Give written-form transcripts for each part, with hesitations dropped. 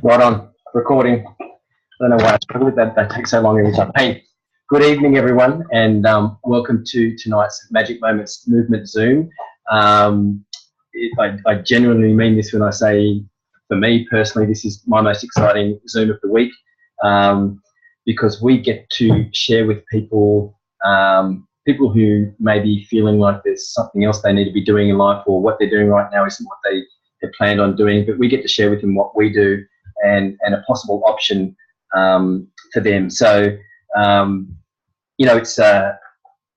Right on. Recording. I don't know why that takes so long every time. Hey, good evening, everyone, and welcome to tonight's Magic Moments Movement Zoom. I genuinely mean this when I say, for me personally, this is my most exciting Zoom of the week, because we get to share with people, people who may be feeling like there's something else they need to be doing in life, or what they're doing right now isn't what they planned on doing, but we get to share with them what we do and a possible option for them. So,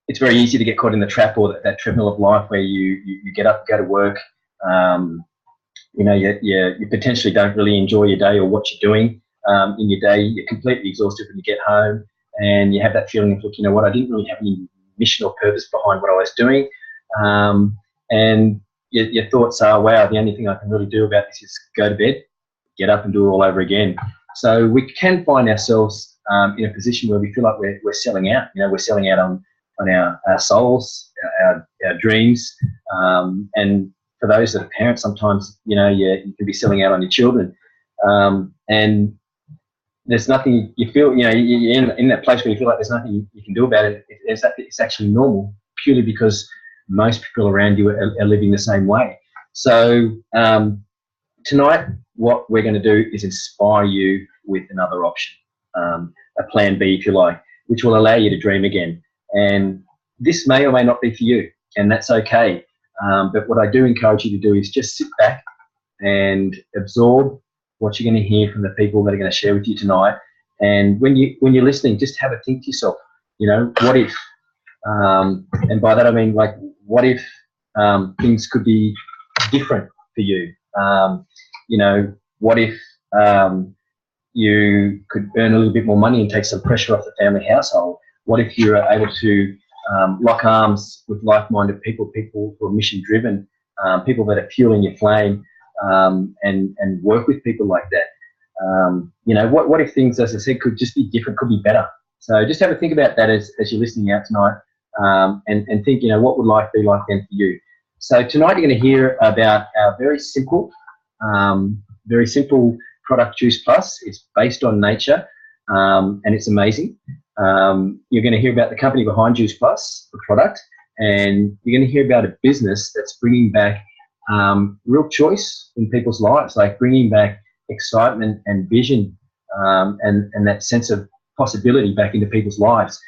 it's very easy to get caught in the trap, or that treadmill of life where you get up, go to work, you potentially don't really enjoy your day or what you're doing in your day. You're completely exhausted when you get home, and you have that feeling of, look, you know what, I didn't really have any mission or purpose behind what I was doing, and your thoughts are, wow, the only thing I can really do about this is go to bed, get up and do it all over again. So we can find ourselves in a position where we feel like we're selling out. We're selling out on our souls, our dreams, and for those that are parents, sometimes you can be selling out on your children, and there's nothing you feel. You're in that place where you feel like there's nothing you can do about it. It's actually normal, purely because most people around you are living the same way. So tonight, what we're going to do is inspire you with another option, a plan B, if you like, which will allow you to dream again. And this may or may not be for you, and that's okay. But what I do encourage you to do is just sit back and absorb what you're going to hear from the people that are going to share with you tonight. And when you're listening, just have a think to yourself, what if? And by that I mean, like, what if things could be different for you? What if you could earn a little bit more money and take some pressure off the family household? What if you're able to lock arms with like-minded people who are mission-driven, people that are fueling your flame, and work with people like that? What if things, as I said, could just be different, could be better? So just have a think about that as you're listening out tonight, and think, what would life be like then for you? So tonight you're going to hear about our very simple product, Juice Plus. It's based on nature, and it's amazing. You're going to hear about the company behind Juice Plus, the product, and you're going to hear about a business that's bringing back real choice in people's lives, like bringing back excitement and vision, and that sense of possibility back into people's lives.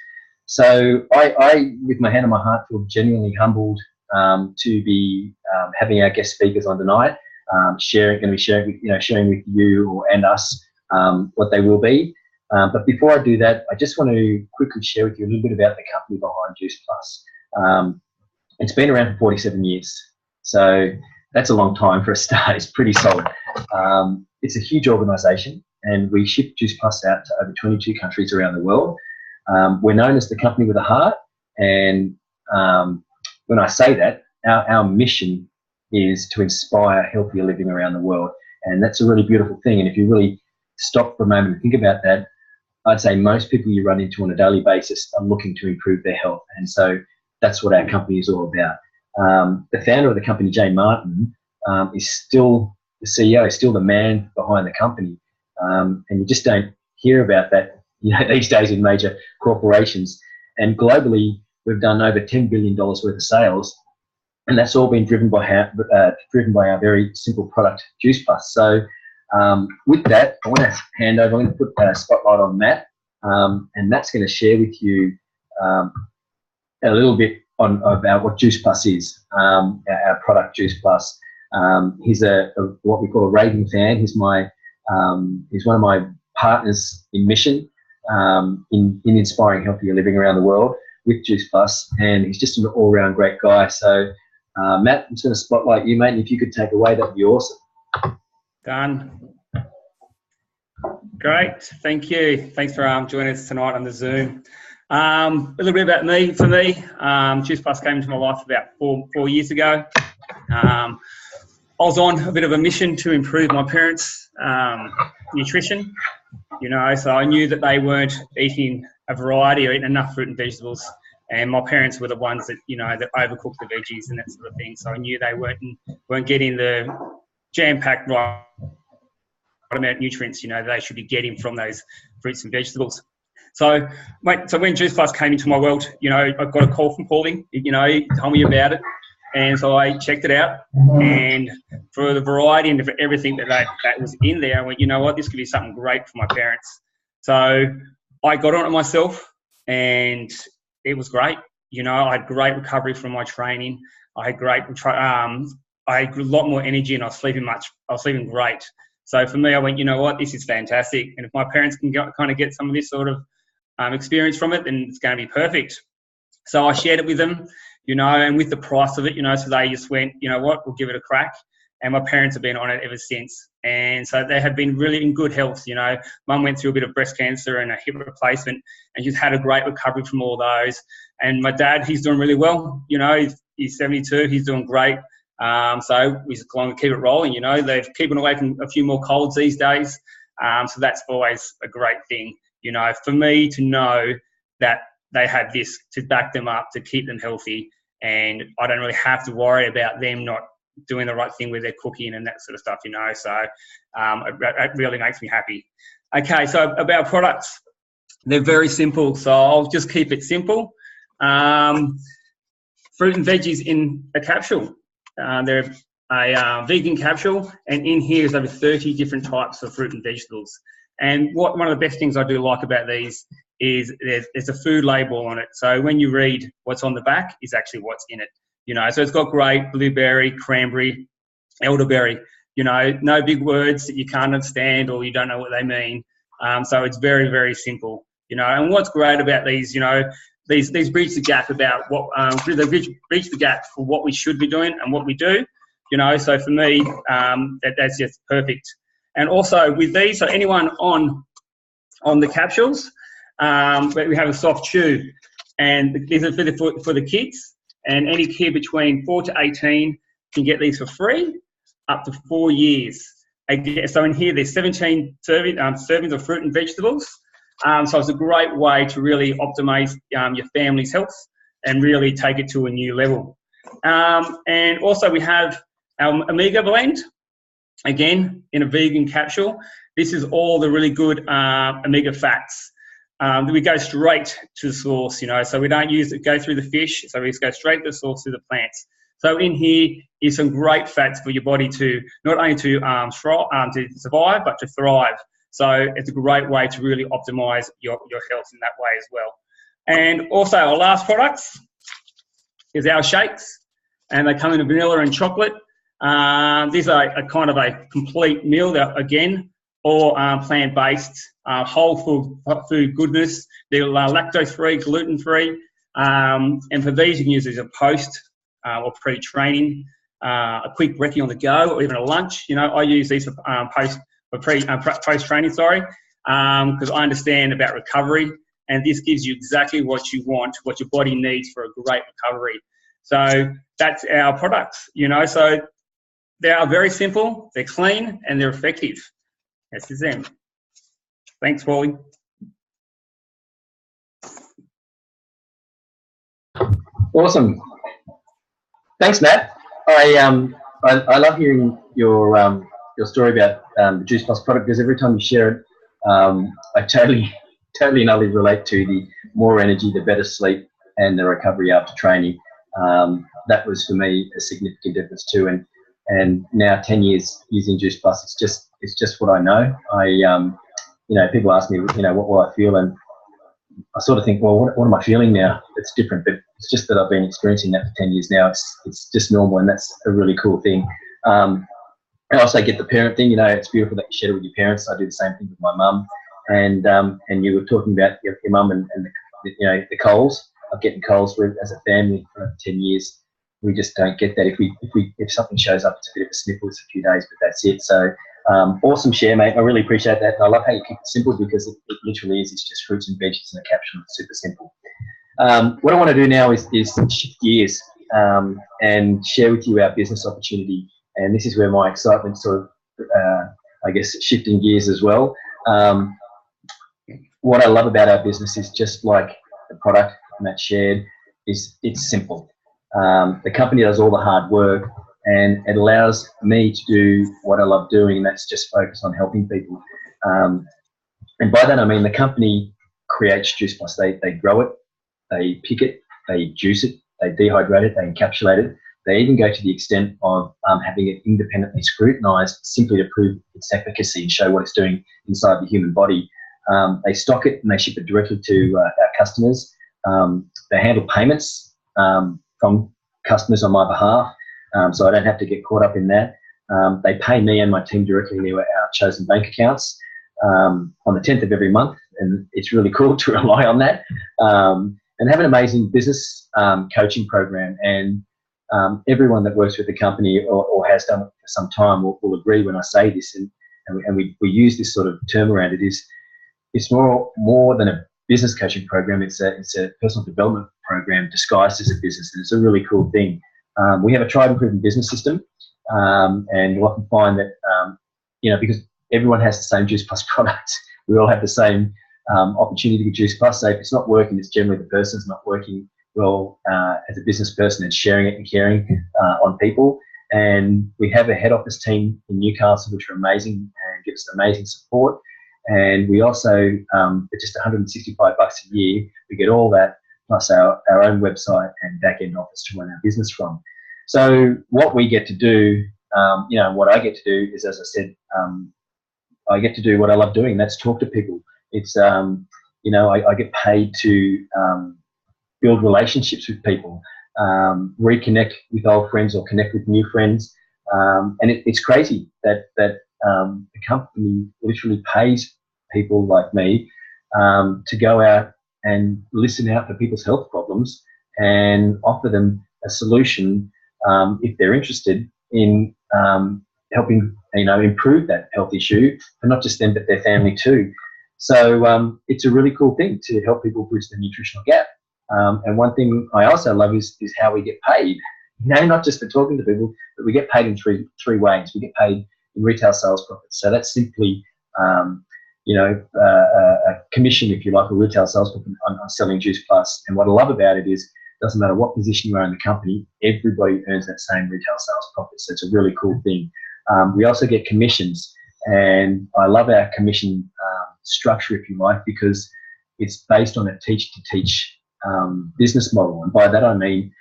So I, with my hand on my heart, feel genuinely humbled to be having our guest speakers on tonight, sharing with you and us what they will be. But before I do that, I just want to quickly share with you a little bit about the company behind Juice Plus. It's been around for 47 years, so that's a long time for a start. It's pretty solid. It's a huge organisation, and we ship Juice Plus out to over 22 countries around the world. We're known as the company with a heart, and when I say that, our mission is to inspire healthier living around the world, and that's a really beautiful thing. And if you really stop for a moment and think about that, I'd say most people you run into on a daily basis are looking to improve their health, and so that's what our company is all about. The founder of the company, Jay Martin, is still the CEO, still the man behind the company, and you just don't hear about that these days in major corporations. And globally, we've done over $10 billion worth of sales, and that's all been driven by our very simple product, Juice Plus. So with that, I want to hand over. I'm going to put a spotlight on Matt, and Matt's going to share with you a little bit about what Juice Plus is, our product, Juice Plus. He's what we call a raving fan. He's one of my partners in mission, in inspiring healthier living around the world with Juice Plus, and he's just an all-round great guy. So Matt, I'm just going to spotlight you, mate, and if you could take away, that'd be awesome. Done. Great, thank you. Thanks for joining us tonight on the Zoom. A little bit about me. For me, Juice Plus came into my life about four years ago. I was on a bit of a mission to improve my parents' nutrition. So I knew that they weren't eating a variety or eating enough fruit and vegetables, and my parents were the ones that that overcooked the veggies and that sort of thing. So I knew they weren't getting the jam-packed right amount of nutrients, they should be getting from those fruits and vegetables. So when Juice Plus came into my world, I got a call from Paulie, he told me about it. And so I checked it out, and for the variety and for everything that was in there, I went, you know what, this could be something great for my parents. So I got on it myself, and it was great. I had great recovery from my training. I had I had a lot more energy, and I was sleeping great. So for me, I went, you know what, this is fantastic. And if my parents can kind of get some of this sort of experience from it, then it's going to be perfect. So I shared it with them, and with the price of it, so they just went, you know what, we'll give it a crack. And my parents have been on it ever since. And so they have been really in good health. Mum went through a bit of breast cancer and a hip replacement, and she's had a great recovery from all those. And my dad, he's doing really well. He's 72, he's doing great. So we just going to keep it rolling. They're keeping away from a few more colds these days. So that's always a great thing, for me to know that they have this to back them up, to keep them healthy. And I don't really have to worry about them not doing the right thing with their cooking and that sort of stuff, So it really makes me happy. Okay, so about products, they're very simple. So I'll just keep it simple. Fruit and veggies in a capsule. They're a vegan capsule, and in here is over 30 different types of fruit and vegetables. And one of the best things I do like about these is there's a food label on it. So when you read what's on the back is actually what's in it. So it's got grape, blueberry, cranberry, elderberry. No big words that you can't understand or you don't know what they mean. So it's very, very simple. And what's great about these, these bridge the gap about what they bridge the gap for what we should be doing and what we do. So for me, that's just perfect. And also with these, so anyone on the capsules, we have a soft chew, and these are for the kids, and any kid between 4 to 18 can get these for free up to 4 years. Again, so in here there's 17 servings of fruit and vegetables. So it's a great way to really optimize your family's health and really take it to a new level. And also we have our Omega blend, again, in a vegan capsule. This is all the really good omega fats. We go straight to the source, so we don't go through the fish, so we just go straight to the source through the plants. So in here is some great fats for your body to not only to survive, but to thrive. So it's a great way to really optimize your health in that way as well. And also our last products is our shakes, and they come in vanilla and chocolate. These are a kind of a complete meal, again, all plant-based, whole food goodness. They're lactose-free, gluten-free. And for these, you can use these as a post or pre-training, a quick brekkie on the go, or even a lunch. I use these for post-training, because I understand about recovery, and this gives you exactly what you want, what your body needs for a great recovery. So that's our products, so they are very simple, they're clean, and they're effective. This is them. Thanks, Paulie. Awesome. Thanks, Matt. I love hearing your story about the Juice Plus product, because every time you share it, I totally and utterly relate to the more energy, the better sleep, and the recovery after training. That was for me a significant difference too. And now 10 years using Juice Plus, it's just what I know. People ask me, what will I feel, and I sort of think, well, what am I feeling now? It's different, but it's just that I've been experiencing that for 10 years now. It's just normal, and that's a really cool thing. I also get the parent thing. It's beautiful that you share it with your parents. I do the same thing with my mum, and you were talking about your mum and the colds. Of getting colds with as a family for 10 years. We just don't get that. If something shows up, it's a bit of a sniffle. It's a few days, but that's it. So awesome share, mate. I really appreciate that. And I love how you keep it simple, because it literally is. It's just fruits and veggies in a capsule. It's super simple. What I want to do now is shift gears and share with you our business opportunity. And this is where my excitement sort of, shifting gears as well. What I love about our business is, just like the product Matt shared, it's simple. The company does all the hard work, and it allows me to do what I love doing, and that's just focus on helping people. And by that I mean the company creates Juice Plus. They grow it, they pick it, they juice it, they dehydrate it, they encapsulate it. They even go to the extent of having it independently scrutinised simply to prove its efficacy and show what it's doing inside the human body. They stock it and they ship it directly to our customers. They handle payments from customers on my behalf, so I don't have to get caught up in that. They pay me and my team directly into our chosen bank accounts on the 10th of every month, and it's really cool to rely on that. And have an amazing business coaching program, and everyone that works with the company or has done it for some time will agree when I say this, and we use this sort of term around it. It's more than a business coaching program. It's a personal development program disguised as a business, and it's a really cool thing. We have a tried and proven business system, and you'll often find that because everyone has the same Juice Plus product, we all have the same opportunity with Juice Plus. So if it's not working, it's generally the person's not working well as a business person and sharing it and caring on people. And we have a head office team in Newcastle which are amazing and give us amazing support. And we also, for just $165 a year, we get all that plus our own website and back-end office to run our business from. So what we get to do, what I get to do is, as I said, I get to do what I love doing, and that's talk to people. It's, I get paid to build relationships with people, reconnect with old friends or connect with new friends. And it's crazy that the company literally pays people like me to go out and listen out for people's health problems and offer them a solution if they're interested in helping improve that health issue for not just them but their family too. So it's a really cool thing to help people bridge the nutritional gap. And one thing I also love is how we get paid. Not just for talking to people, but we get paid in three ways. We get paid in retail sales profits. So that's simply a commission, if you like, a retail sales profit on selling Juice Plus. And what I love about it is it doesn't matter what position you are in the company, everybody earns that same retail sales profit. So it's a really cool thing. We also get commissions, and I love our commission structure, if you like, because it's based on a teach-to-teach business model. And by that I mean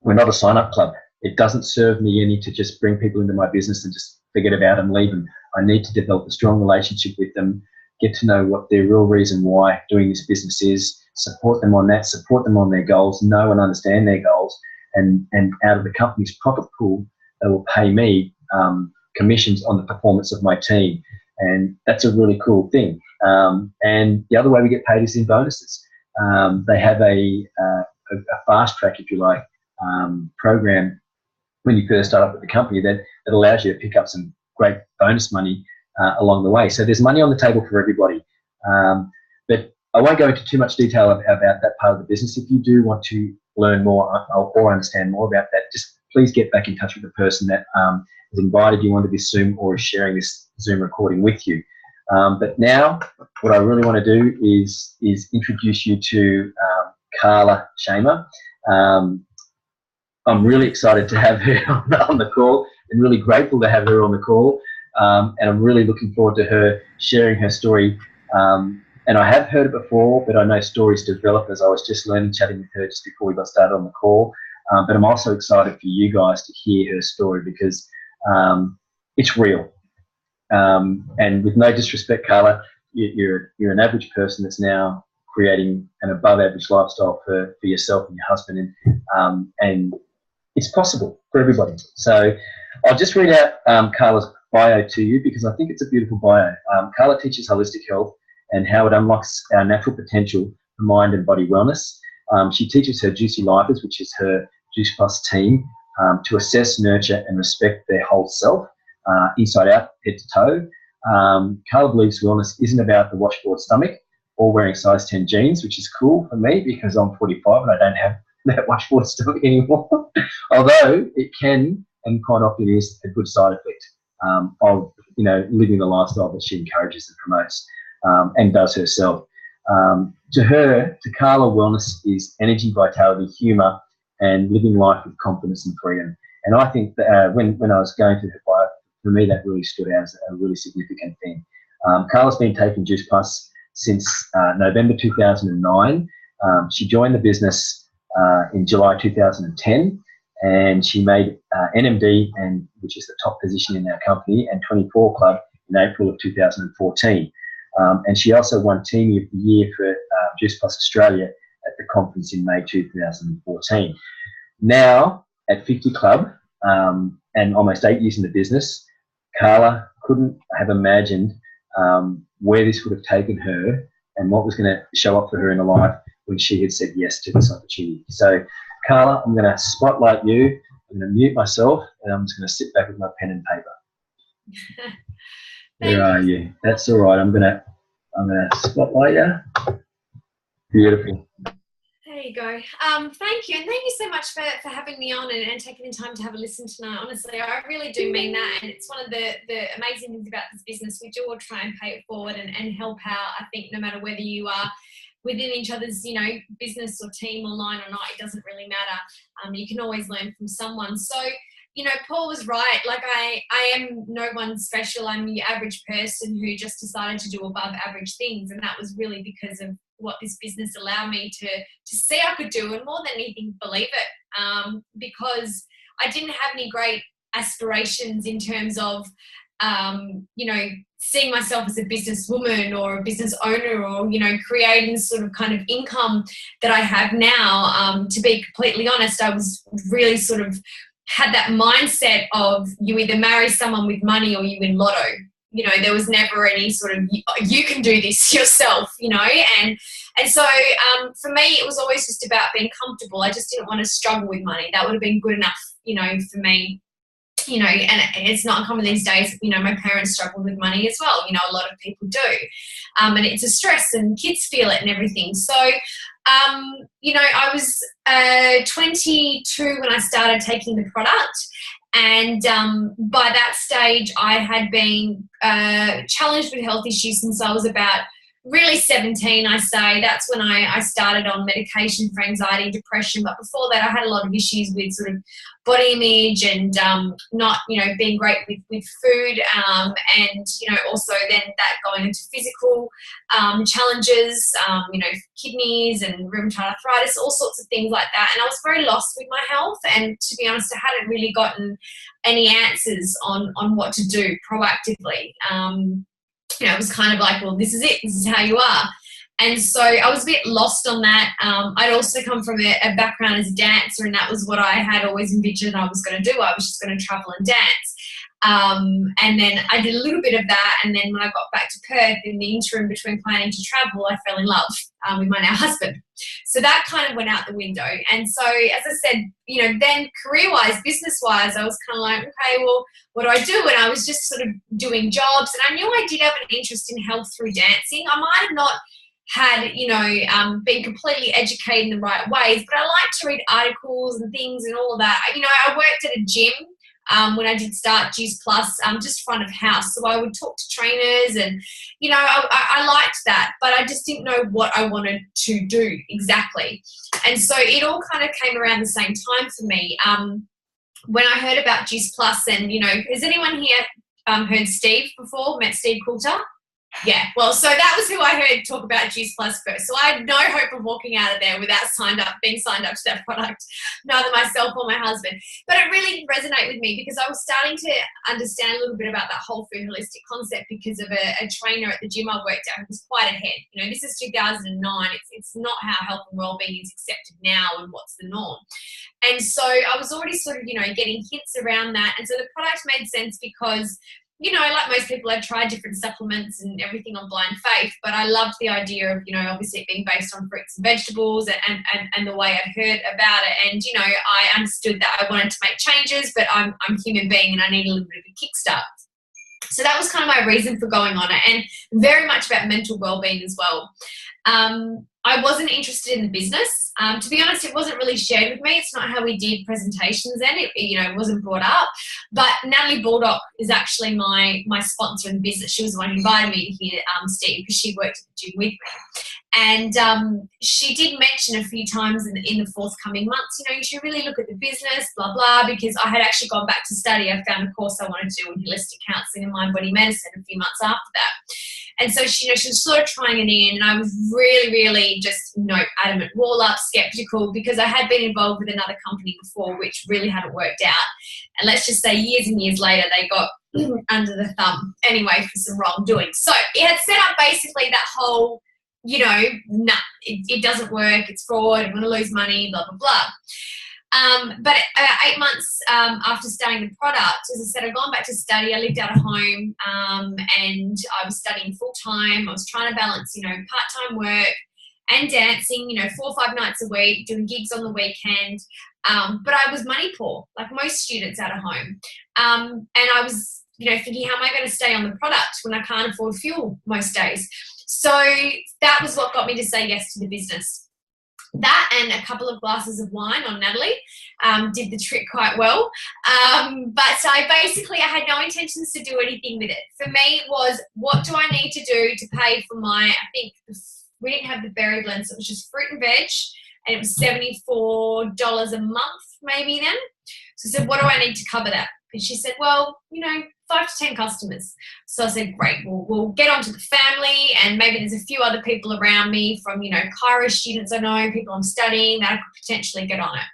we're not a sign-up club. It doesn't serve me any to just bring people into my business and just forget about them, leave them. I need to develop a strong relationship with them, get to know what their real reason why doing this business is, support them on that, support them on their goals, know and understand their goals, and out of the company's profit pool, they will pay me commissions on the performance of my team. And that's a really cool thing. And the other way we get paid is in bonuses. They have a fast track, if you like, program when you first start up at the company that allows you to pick up some great bonus money along the way. So there's money on the table for everybody. But I won't go into too much detail about that part of the business. If you do want to learn more or understand more about that, just please get back in touch with the person that has invited you onto this Zoom or is sharing this Zoom recording with you. But now what I really want to do is introduce you to Carla Schammer. I'm really excited to have her on the call and really grateful to have her on the call. And I'm really looking forward to her sharing her story. And I have heard it before, but I know stories develop as I was just chatting with her just before we got started on the call. But I'm also excited for you guys to hear her story because it's real. And with no disrespect, Carla, you're an average person that's now creating an above average lifestyle for yourself and your husband, and it's possible for everybody. So I'll just read out Carla's bio to you because I think it's a beautiful bio. Carla teaches holistic health and how it unlocks our natural potential for mind and body wellness. She teaches her Juicy Lifers, which is her Juice Plus team, to assess, nurture and respect their whole self, inside out, head to toe. Carla believes wellness isn't about the washboard stomach or wearing size 10 jeans, which is cool for me because I'm 45 and I don't have that washboard stomach anymore. Although it can and quite often is a good side effect of living the lifestyle that she encourages and promotes and does herself. To Carla, wellness is energy, vitality, humour, and living life with confidence and freedom. And I think that when I was going through her bio, for me, that really stood out as a really significant thing. Carla's been taking Juice Plus since November 2009. She joined the business in July 2010, and she made NMD, which is the top position in our company, and 24 Club in April of 2014. And she also won Team of the Year for Juice Plus Australia at the conference in May 2014. Now, at 50 Club, and almost 8 years in the business, Carla couldn't have imagined where this would have taken her and what was going to show up for her in her life when she had said yes to this opportunity. So, Carla, I'm going to spotlight you. I'm going to mute myself, and I'm just going to sit back with my pen and paper. Where are you? That's all right. I'm gonna spotlight you. Beautiful. There you go. Thank you, and thank you so much for having me on and taking the time to have a listen tonight. Honestly, I really do mean that, and it's one of the amazing things about this business. We do all try and pay it forward and help out. I think no matter whether you are within each other's, business or team or line or not, it doesn't really matter. You can always learn from someone. So, Paul was right. Like I am no one special. I'm the average person who just decided to do above average things. And that was really because of what this business allowed me to see I could do, and more than anything, believe it. Because I didn't have any great aspirations in terms of, seeing myself as a businesswoman or a business owner, or, creating sort of kind of income that I have now. To be completely honest, I was really sort of had that mindset of you either marry someone with money or you win lotto. There was never any sort of, you can do this yourself, and so for me, it was always just about being comfortable. I just didn't want to struggle with money. That would have been good enough, for me, and it's not uncommon these days. My parents struggled with money as well. A lot of people do. And it's a stress, and kids feel it and everything. So, I was 22 when I started taking the product. And by that stage, I had been challenged with health issues since I was about really 17, I say. That's when I started on medication for anxiety and depression. But before that, I had a lot of issues with sort of body image and not, being great with food, and, also then that going into physical challenges, kidneys and rheumatoid arthritis, all sorts of things like that. And I was very lost with my health. And to be honest, I hadn't really gotten any answers on what to do proactively. It was kind of like, well, this is it. This is how you are. And so I was a bit lost on that. I'd also come from a background as a dancer, and that was what I had always envisioned I was going to do. I was just going to travel and dance. And then I did a little bit of that. And then when I got back to Perth, in the interim between planning to travel, I fell in love with my now husband. So that kind of went out the window. And so, as I said, then career-wise, business-wise, I was kind of like, okay, well, what do I do? And I was just sort of doing jobs. And I knew I did have an interest in health through dancing. I might have not had, been completely educated in the right ways, but I like to read articles and things and all of that. I worked at a gym when I did start Juice Plus, just front of house. So I would talk to trainers and, I liked that, but I just didn't know what I wanted to do exactly. And so it all kind of came around the same time for me. When I heard about Juice Plus, and, has anyone here heard Steve before, met Steve Coulter? Yeah, well, so that was who I heard talk about Juice Plus first. So I had no hope of walking out of there without being signed up to that product, neither myself or my husband. But it really did resonate with me because I was starting to understand a little bit about that whole food holistic concept because of a trainer at the gym I worked at who was quite ahead. This is 2009. It's not how health and wellbeing is accepted now and what's the norm. And so I was already sort of, getting hints around that. And so the product made sense because like most people, I've tried different supplements and everything on blind faith, but I loved the idea of, obviously it being based on fruits and vegetables and the way I'd heard about it. And, I understood that I wanted to make changes, but I'm a human being and I need a little bit of a kickstart. So that was kind of my reason for going on it, and very much about mental well-being as well. I wasn't interested in the business. To be honest, it wasn't really shared with me. It's not how we did presentations then. It wasn't brought up. But Natalie Baldock is actually my sponsor in the business. She was the one who invited me to hear Steve, because she worked at the gym with me. And she did mention a few times in the forthcoming months, you should really look at the business, blah, blah, because I had actually gone back to study. I found a course I wanted to do in holistic counselling and mind-body medicine a few months after that. And so she was sort of trying it in, and I was really, really just, adamant, wall up, skeptical, because I had been involved with another company before, which really hadn't worked out. And let's just say years and years later, they got under the thumb anyway for some wrongdoing. So it had set up basically that whole, it doesn't work, it's fraud, I'm going to lose money, blah, blah, blah. But 8 months after starting the product, as I said, I'd gone back to study. I lived out of home, and I was studying full time. I was trying to balance, part-time work and dancing, 4 or 5 nights a week, doing gigs on the weekend. But I was money poor, like most students out of home. And I was, thinking, how am I going to stay on the product when I can't afford fuel most days? So that was what got me to say yes to the business. That and a couple of glasses of wine on Natalie did the trick quite well. But I had no intentions to do anything with it. For me, it was, what do I need to do to pay for I think we didn't have the berry blend, so it was just fruit and veg, and it was $74 a month maybe then. So I said, what do I need to cover that? And she said, well, 5 to 10 customers. So I said, great, we'll get onto the family, and maybe there's a few other people around me from, Kyra students I know, people I'm studying, that I could potentially get on it.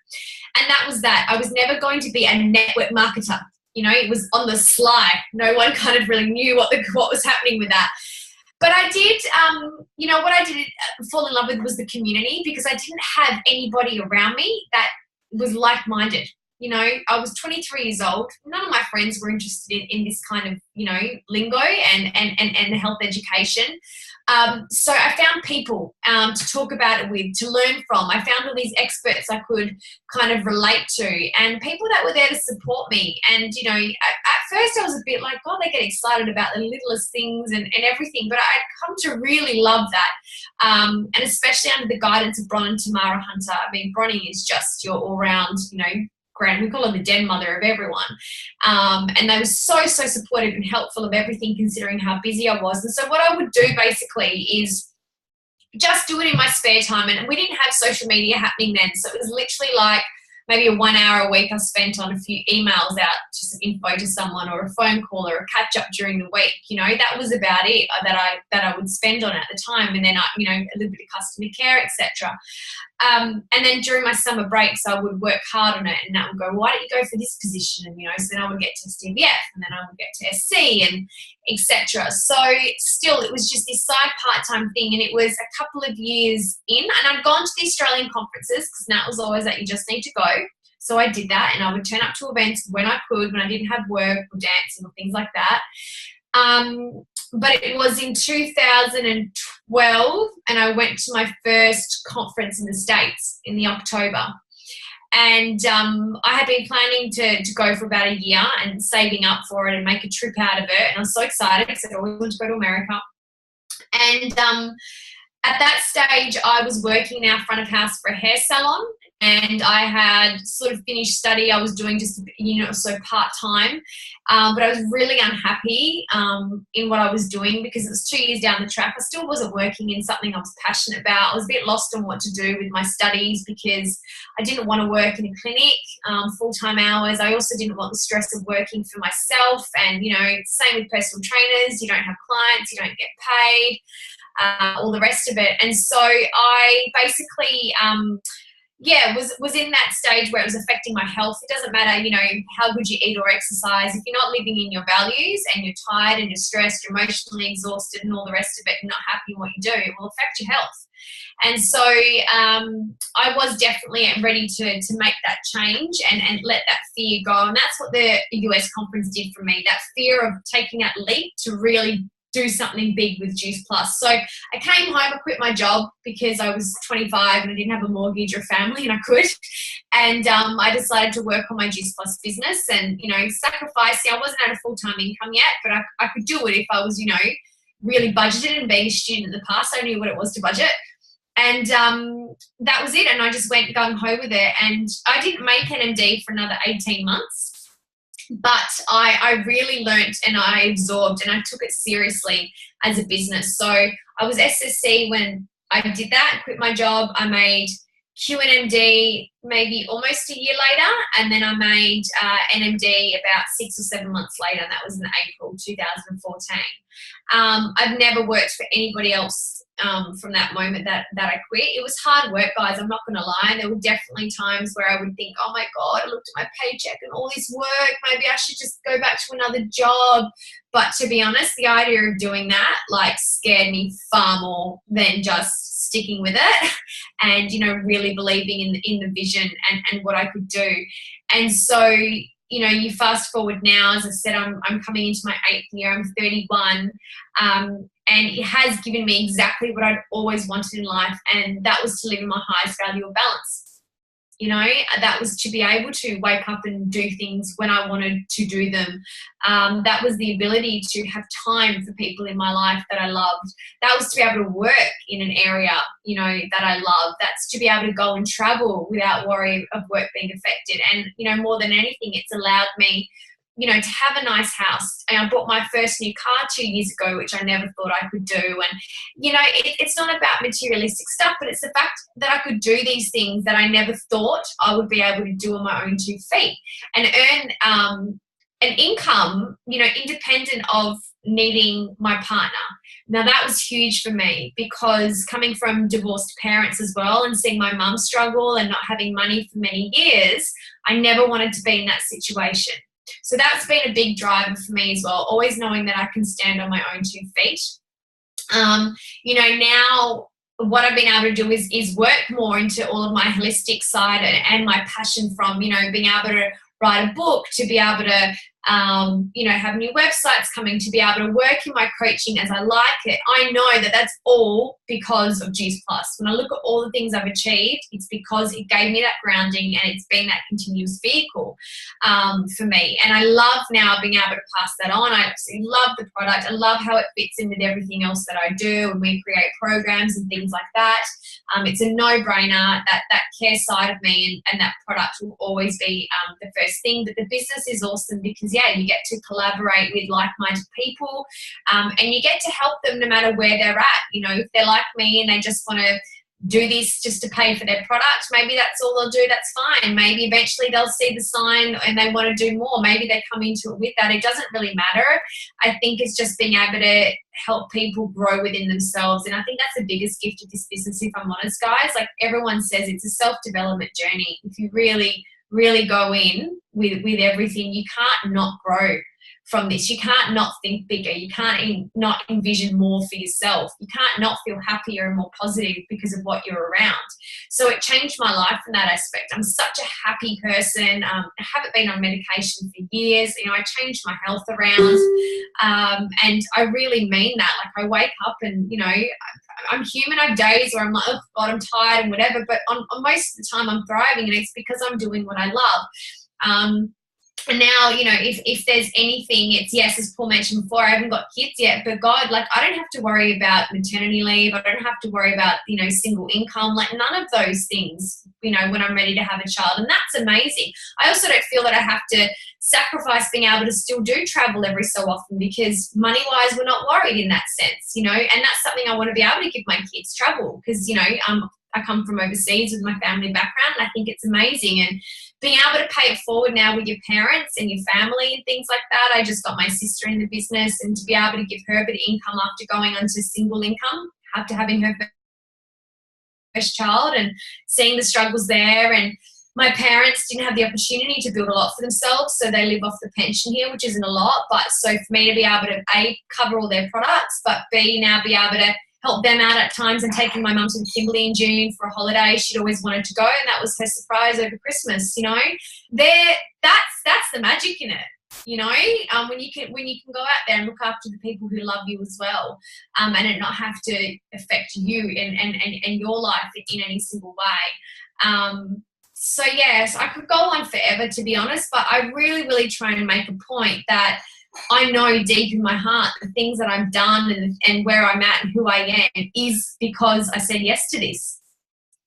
And that was that. I was never going to be a network marketer. It was on the sly. No one kind of really knew what was happening with that. But I did, what I did fall in love with was the community, because I didn't have anybody around me that was like-minded. I was 23 years old. None of my friends were interested in this kind of, lingo and health education. So I found people to talk about it with, to learn from. I found all these experts I could kind of relate to, and people that were there to support me. And, at first I was a bit like, oh, they get excited about the littlest things and everything. But I'd come to really love that. And especially under the guidance of Bron and Tamara Hunter. I mean, Bronnie is just your all-round, grand. We call her the den mother of everyone. And they were so supportive and helpful of everything, considering how busy I was. And so what I would do basically is just do it in my spare time. And we didn't have social media happening then. So it was literally like maybe 1 hour a week I spent on a few emails out, just info to someone, or a phone call, or a catch up during the week. That was about it that I would spend on it at the time. And then a little bit of customer care, etc. And then during my summer breaks, I would work hard on it, and that would go, why don't you go for this position? And, so then I would get to SDVF, and then I would get to SC, and etc. So still, it was just this side part-time thing, and it was a couple of years in, and I'd gone to the Australian conferences, because Nat was always that you just need to go. So I did that, and I would turn up to events when I could, when I didn't have work or dancing or things like that. But it was in 2012, and I went to my first conference in the States in the October. And I had been planning to go for about a year and saving up for it and make a trip out of it. And I was so excited because I'd always wanted to go to America. And at that stage, I was working in our front of house for a hair salon. And I had sort of finished study. I was doing just, so part-time. But I was really unhappy in what I was doing, because it was 2 years down the track. I still wasn't working in something I was passionate about. I was a bit lost on what to do with my studies, because I didn't want to work in a clinic full-time hours. I also didn't want the stress of working for myself. And, same with personal trainers. You don't have clients. You don't get paid, all the rest of it. And so I basically... was in that stage where it was affecting my health. It doesn't matter, how good you eat or exercise. If you're not living in your values, and you're tired and you're stressed, you're emotionally exhausted and all the rest of it, and not happy in what you do, it will affect your health. And so I was definitely ready to make that change and let that fear go. And that's what the US conference did for me, that fear of taking that leap to really do something big with Juice Plus. So I came home, I quit my job because I was 25 and I didn't have a mortgage or family, and I could. And I decided to work on my Juice Plus business and, sacrificing. I wasn't at a full-time income yet, but I could do it if I was, really budgeted, and being a student in the past, I knew what it was to budget. And that was it. And I just went gung-ho with it. And I didn't make NMD for another 18 months. But I really learnt and I absorbed and I took it seriously as a business. So I was SSC when I did that, quit my job. I made QNMD maybe almost a year later, and then I made NMD about 6 or 7 months later, and that was in April 2014. I've never worked for anybody else from that moment that I quit. It was hard work, guys, I'm not going to lie. There were definitely times where I would think, oh my God, I looked at my paycheck and all this work, maybe I should just go back to another job. But to be honest, the idea of doing that like scared me far more than just sticking with it and, you know, really believing in the vision and what I could do. And so, you know, you fast forward now, as I said, I'm coming into my 8th year, I'm 31, and it has given me exactly what I'd always wanted in life, and that was to live in my highest value of balance. You know, that was to be able to wake up and do things when I wanted to do them. That was the ability to have time for people in my life that I loved. That was to be able to work in an area, you know, that I love. That's to be able to go and travel without worry of work being affected. And, you know, more than anything, it's allowed me, you know, to have a nice house. And I bought my first new car 2 years ago, which I never thought I could do. And, you know, it's not about materialistic stuff, but it's the fact that I could do these things that I never thought I would be able to do on my own 2 feet and earn an income, you know, independent of needing my partner. Now, that was huge for me because coming from divorced parents as well and seeing my mum struggle and not having money for many years, I never wanted to be in that situation. So that's been a big driver for me as well, always knowing that I can stand on my own 2 feet. You know, now what I've been able to do is work more into all of my holistic side and my passion from, you know, being able to write a book, to be able to, you know, have new websites coming, to be able to work in my coaching as I like it. I know that that's all because of Juice Plus. When I look at all the things I've achieved, it's because it gave me that grounding and it's been that continuous vehicle for me. And I love now being able to pass that on. I absolutely love the product. I love how it fits in with everything else that I do, and we create programs and things like that. It's a no-brainer. That care side of me and that product will always be the first thing. But the business is awesome because, yeah, you get to collaborate with like-minded people, and you get to help them no matter where they're at. You know, if they're like me and they just want to do this just to pay for their product, maybe that's all they'll do, that's fine. Maybe eventually they'll see the sign and they want to do more. Maybe they come into it with that. It doesn't really matter. I think it's just being able to help people grow within themselves. And I think that's the biggest gift of this business, if I'm honest, guys. Like everyone says, it's a self-development journey. If you really, really go in with everything, you can't not grow from this. You can't not think bigger. You can't not envision more for yourself. You can't not feel happier and more positive because of what you're around. So it changed my life in that aspect. I'm such a happy person. I haven't been on medication for years. You know, I changed my health around, and I really mean that. Like I wake up and, you know, I'm human. I have days where I'm like, oh God, I'm tired and whatever. But on most of the time I'm thriving, and it's because I'm doing what I love. And now, you know, if there's anything, it's, yes, as Paul mentioned before, I haven't got kids yet, but God, like I don't have to worry about maternity leave. I don't have to worry about, you know, single income, like none of those things, you know, when I'm ready to have a child. And that's amazing. I also don't feel that I have to sacrifice being able to still do travel every so often because money-wise, we're not worried in that sense, you know, and that's something I want to be able to give my kids, travel, because, you know, I come from overseas with my family background, and I think it's amazing. And being able to pay it forward now with your parents and your family and things like that. I just got my sister in the business, and to be able to give her a bit of income after going on to single income, after having her first child and seeing the struggles there. And my parents didn't have the opportunity to build a lot for themselves, so they live off the pension here, which isn't a lot. But so for me to be able to A, cover all their products, but B, now be able to help them out at times, and taking my mum to Kimberley in June for a holiday. She'd always wanted to go, and that was her surprise over Christmas, you know. That's the magic in it, you know, when you can go out there and look after the people who love you as well, and it not have to affect you and your life in any single way. So yes, I could go on forever, to be honest, but I really, really try and make a point that I know deep in my heart the things that I've done and where I'm at and who I am is because I said yes to this.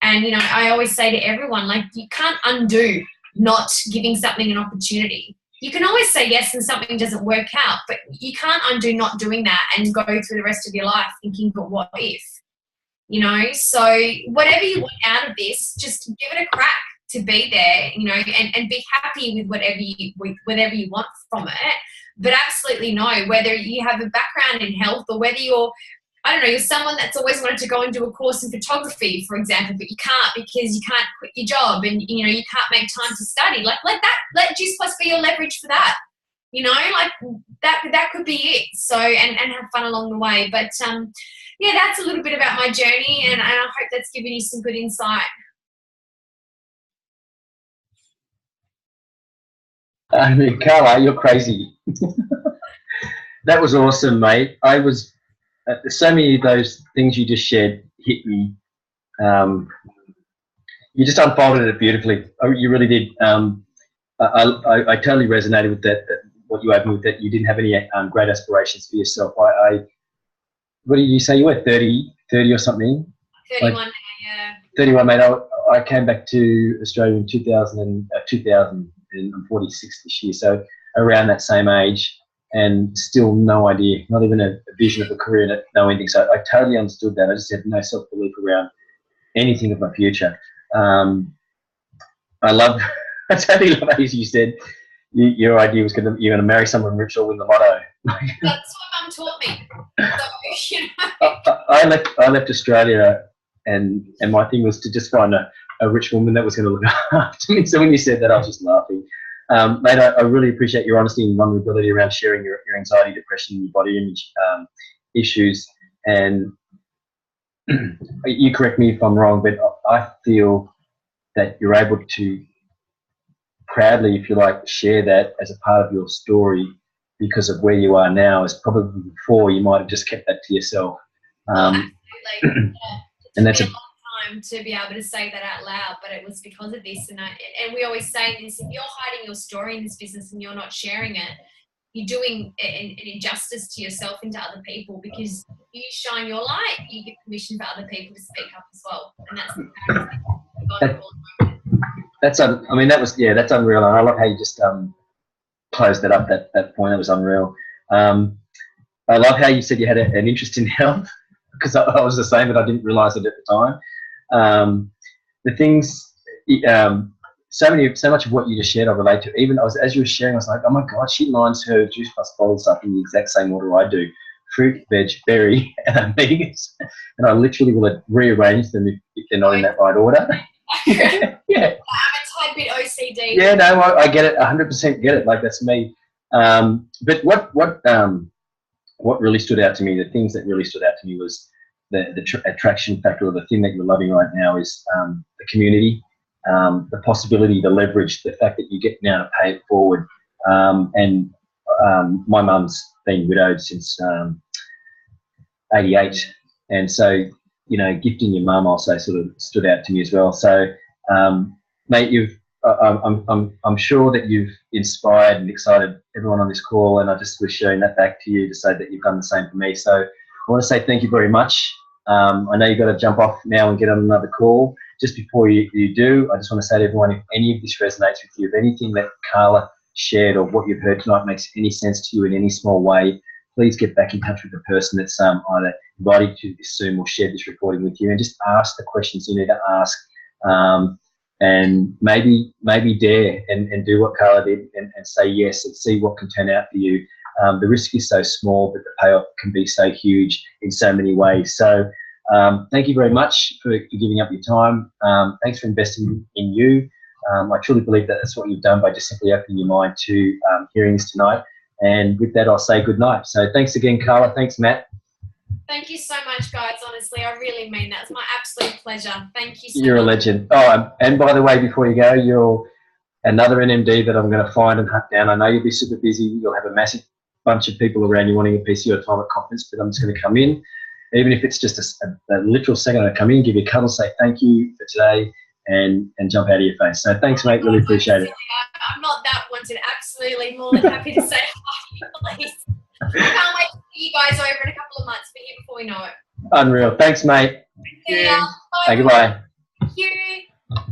And, you know, I always say to everyone, like, you can't undo not giving something an opportunity. You can always say yes and something doesn't work out, but you can't undo not doing that and go through the rest of your life thinking, but what if? You know, so whatever you want out of this, just give it a crack to be there, you know, and be happy with whatever you want from it. But absolutely know whether you have a background in health or whether you're, I don't know, you're someone that's always wanted to go and do a course in photography, for example, but you can't because you can't quit your job and, you know, you can't make time to study. Like, let Juice Plus be your leverage for that. You know, like that could be it. So, and have fun along the way. But, yeah, that's a little bit about my journey, and I hope that's given you some good insight. I mean, Carla, you're crazy. That was awesome, mate. I was so many of those things you just shared hit me. You just unfolded it beautifully. You really did. I totally resonated with that. What you opened with, that you didn't have any great aspirations for yourself. What did you say? You were 30 or something? 31 now, yeah. 31, mate. I came back to Australia in 2000, and I'm 46 this year, so around that same age, and still no idea, not even a vision of a career, no anything. So I totally understood that. I just had no self-belief around anything of my future. I totally love how you said your idea was you're going to marry someone rich or win the lotto. That's what Mum taught me. So, you know. I left Australia, and my thing was to just find a rich woman that was going to look after me. So when you said that, I was just laughing. Mate, I really appreciate your honesty and vulnerability around sharing your anxiety, depression, and your body image issues. And you correct me if I'm wrong, but I feel that you're able to proudly, if you like, share that as a part of your story because of where you are now. As probably before you might have just kept that to yourself. Absolutely. Yeah. And that's a long time to be able to say that out loud, but it was because of this. And we always say this: if you're hiding your story in this business and you're not sharing it, you're doing an injustice to yourself and to other people, because you shine your light, you give permission for other people to speak up as well. And that's that's unreal. And I love how you just closed that up, that point. That was unreal. I love how you said you had an interest in health, because I was the same, but I didn't realise it at the time. The things, so much of what you just shared I relate to. Even as you were sharing, I was like, oh my God, she lines her Juice Plus bottles up in the exact same order I do: fruit, veg, berry, and vegans. And I literally will rearrange them if they're not in that right order. Yeah. I'm a tad bit OCD. Yeah, no, I get it. 100% get it. Like, that's me. But what really stood out to me, the things that really stood out to me was the attraction factor, or the thing that you're loving right now is the community, the possibility, the leverage, the fact that you get now to pay it forward. And my mum's been widowed since 88. And so, you know, gifting your mum also sort of stood out to me as well. So, mate, I'm sure that you've inspired and excited everyone on this call, and I just was sharing that back to you to say that you've done the same for me. So I want to say thank you very much. I know you've got to jump off now and get on another call. Just before you do, I just want to say to everyone, if any of this resonates with you, if anything that Carla shared or what you've heard tonight makes any sense to you in any small way, please get back in touch with the person that's either invited you to this Zoom or shared this recording with you, and just ask the questions you need to ask. And maybe dare and do what Carla did and say yes, and see what can turn out for you. The risk is so small, but the payoff can be so huge in so many ways. So thank you very much for giving up your time. Thanks for investing in you. I truly believe that that's what you've done by just simply opening your mind to hearing this tonight. And with that, I'll say good night. So thanks again, Carla. Thanks, Matt. Thank you so much, guys. Honestly, I really mean that. It's my absolute pleasure. Thank you so much. You're a legend. Oh, and by the way, before you go, you're another NMD that I'm going to find and hunt down. I know you'll be super busy. You'll have a massive bunch of people around you wanting a piece of your time at conference, but I'm just going to come in, even if it's just a literal second. I come in, give you a cuddle, say thank you for today, and jump out of your face. So thanks, mate. Really appreciate it. I'm not that wanted. Absolutely more than happy to say hi. Please. I can't wait to see you guys over in a couple of months. Be here before we know it. Unreal. Thanks, mate. See ya. Bye. Hey, goodbye. Thank you.